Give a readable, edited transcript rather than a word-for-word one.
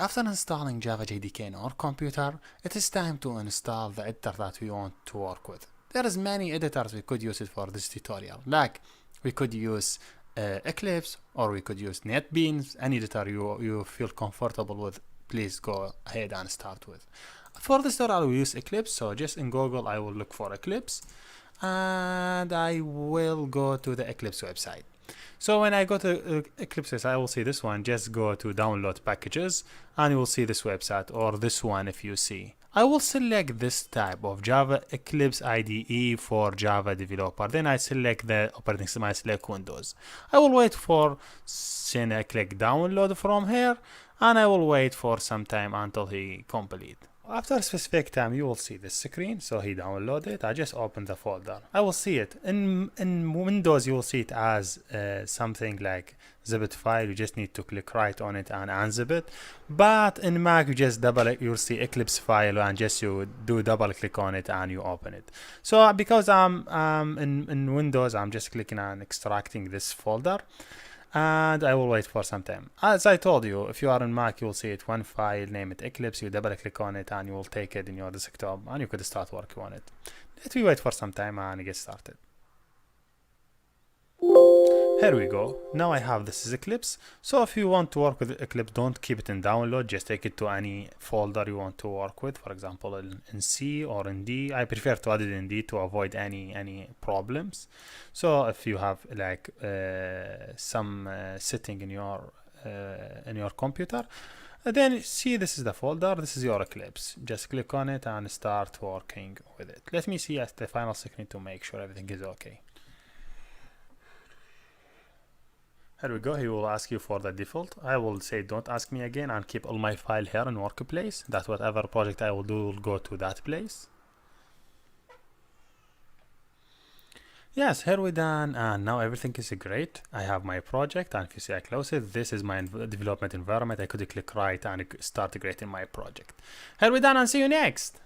After installing Java JDK in our computer, it is time to install the editor that we want to work with. There is many editors we could use it for this tutorial. Like we could use Eclipse, or we could use NetBeans. Any editor you feel comfortable with, please go ahead and start with. For this tutorial, I will use Eclipse. So just in Google, I will look for Eclipse, and I will go to the Eclipse website. So when I go to Eclipse, I will see this one. Just go to download packages and you will see this website, or this one if you see. I will select this type of Java Eclipse IDE for Java developer. Then I select the operating system, I select Windows. I will wait for, then I click download from here, and I will wait for some time until he complete. After a specific time, you will see this screen. So he downloaded it. I just open the folder. I will see it in Windows. You will see it as something like zip file. You just need to click right on it and unzip it. But in Mac, you just you'll see Eclipse file, and just you do double click on it and you open it. So because I'm in Windows, I'm just clicking on extracting this folder. And I will wait for some time. As I told you, if you are in Mac, you will see it one file, name it Eclipse, you double click on it and you will take it in your desktop and you could start working on it. Let me wait for some time and get started. Here we go. Now I have this is Eclipse. So if you want to work with Eclipse, don't keep it in download. Just take it to any folder you want to work with. For example, in C or in D. I prefer to add it in D to avoid any problems. So if you have like some setting in your computer, then see this is the folder. This is your Eclipse. Just click on it and start working with it. Let me see at the final screen to make sure everything is okay. Here we go. He will ask you for the default. I will say don't ask me again and keep all my file here in workplace. That whatever project I will do will go to that place. Yes, here we done, and now everything is great. I have my project, and if you see I close it, this is my development environment. I could click right and start creating my project. Here we done, and see you next.